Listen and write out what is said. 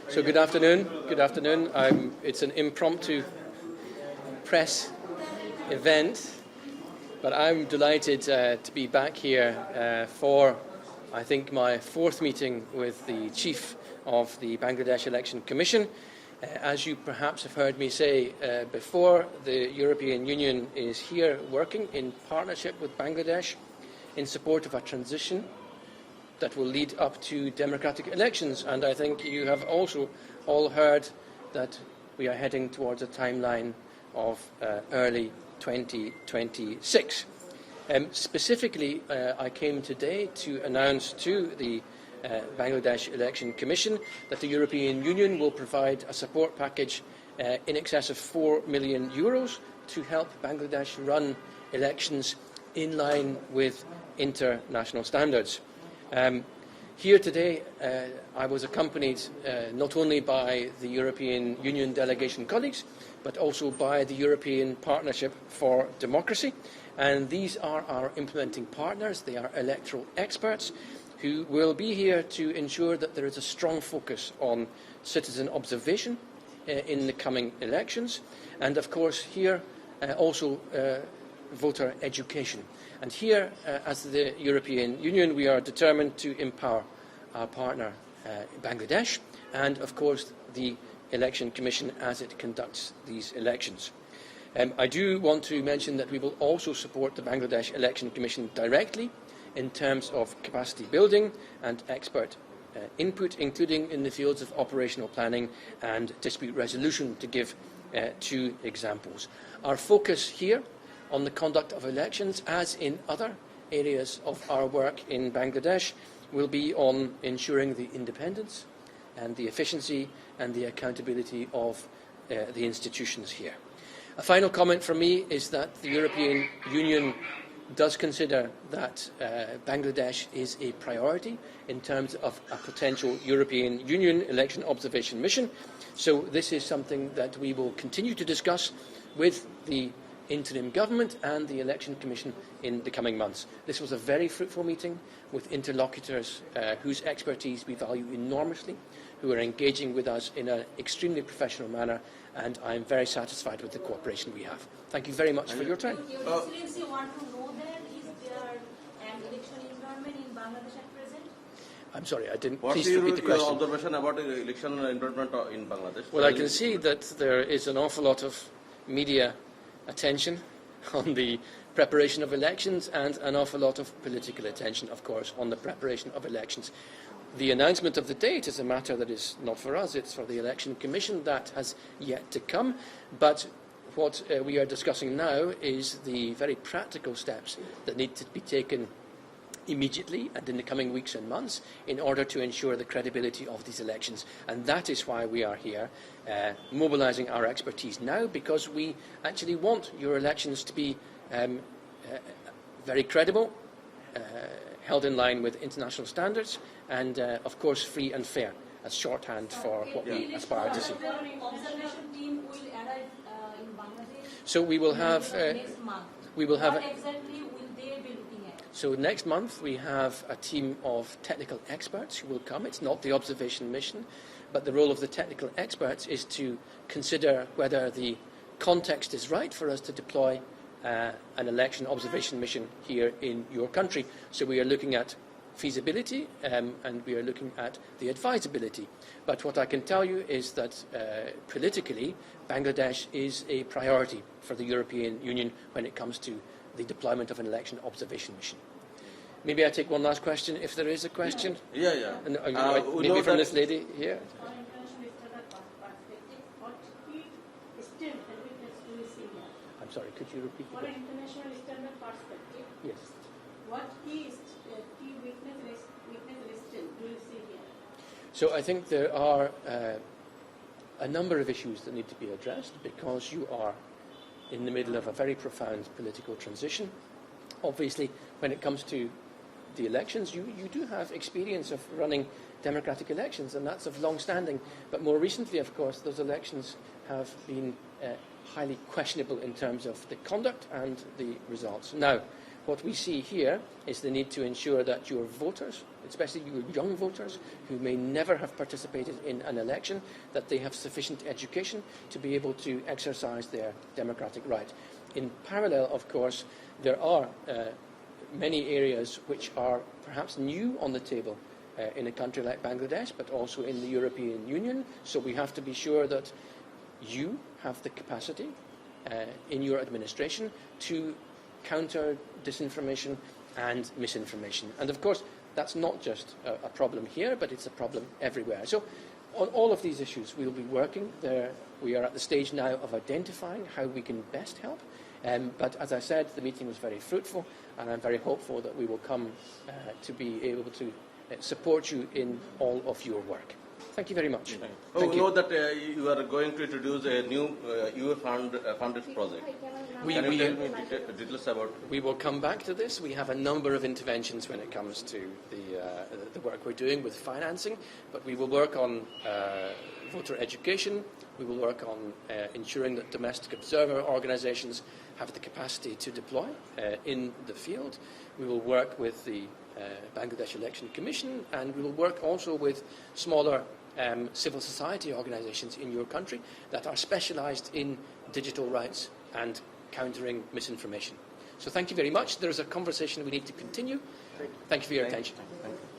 So good afternoon. Good afternoon. It's an impromptu press event, but I'm delighted to be back here for, I think, my fourth meeting with the Chief of the Bangladesh Election Commission. As you perhaps have heard me say before, the European Union is here working in partnership with Bangladesh in support of a transition that will lead up to democratic elections. And I think you have also all heard that we are heading towards a timeline of early 2026. Specifically, I came today to announce to the Bangladesh Election Commission that the European Union will provide a support package in excess of €4 million to help Bangladesh run elections in line with international standards. Here today, I was accompanied not only by the European Union delegation colleagues, but also by the European Partnership for Democracy. And these are our implementing partners. They are electoral experts who will be here to ensure that there is a strong focus on citizen observation in the coming elections. And of course, here also voter education. And here, as the European Union, we are determined to empower our partner, Bangladesh, and of course the Election Commission as it conducts these elections. I do want to mention that we will also support the Bangladesh Election Commission directly in terms of capacity building and expert input, including in the fields of operational planning and dispute resolution, to give two examples. Our focus here on the conduct of elections, as in other areas of our work in Bangladesh, will be on ensuring the independence and the efficiency and the accountability of the institutions here. A final comment from me is that the European Union does consider that Bangladesh is a priority in terms of a potential European Union election observation mission. So this is something that we will continue to discuss with the interim government and the Election Commission in the coming months. This was a very fruitful meeting with interlocutors whose expertise we value enormously, who are engaging with us in an extremely professional manner, and I am very satisfied with the cooperation we have. Thank you very much for your time. Your Excellency, want to know that is there an election environment in Bangladesh at present? I'm sorry, I didn't. Please repeat the question. What is your observation about the election environment in Bangladesh? Well, I can see that there is an awful lot of media attention on the preparation of elections and an awful lot of political attention, of course, on the preparation of elections. The announcement of the date is a matter that is not for us, it's for the Election Commission. That has yet to come. But what we are discussing now is the very practical steps that need to be taken immediately and in the coming weeks and months in order to ensure the credibility of these elections. And that is why we are here, mobilising our expertise now, because we actually want your elections to be very credible, held in line with international standards, and of course free and fair, as shorthand for what we aspire to see. Observation team will arrive in Bangladesh. So we will have next month. we will have what exactly will they be looking at? So next month we have a team of technical experts who will come. It's not the observation mission, but the role of the technical experts is to consider whether the context is right for us to deploy an election observation mission here in your country. So we are looking at feasibility and we are looking at the advisability. But what I can tell you is that politically, Bangladesh is a priority for the European Union when it comes to the deployment of an election observation mission. Maybe I take one last question, if there is a question. Yeah. And, maybe from this lady here. I'm sorry, could you repeat the For question? an international standard perspective, Yes. what key witness resistance do you see here? So I think there are a number of issues that need to be addressed because you are in the middle of a very profound political transition. Obviously, when it comes to the elections, you do have experience of running democratic elections, and that's of long standing. But more recently, of course, those elections have been highly questionable in terms of the conduct and the results. Now, what we see here is the need to ensure that your voters, especially your young voters who may never have participated in an election, that they have sufficient education to be able to exercise their democratic right. In parallel, of course, there are many areas which are perhaps new on the table in a country like Bangladesh, but also in the European Union. So we have to be sure that you have the capacity in your administration to counter disinformation and misinformation. And of course, that's not just a problem here, but it's a problem everywhere. So on all of these issues, we'll be working there. We are at the stage now of identifying how we can best help. But as I said, the meeting was very fruitful, and I'm very hopeful that we will come to be able to support you in all of your work. Thank you very much. We know that you are going to introduce a new EU funded project. Can you tell me details about? We will come back to this. We have a number of interventions when it comes to the work we're doing with financing, but we will work on voter education. We will work on ensuring that domestic observer organisations have the capacity to deploy in the field. We will work with the Bangladesh Election Commission, and we will work also with smaller civil society organisations in your country that are specialised in digital rights and countering misinformation. So thank you very much. There is a conversation we need to continue. Thank you for your attention. Thank you.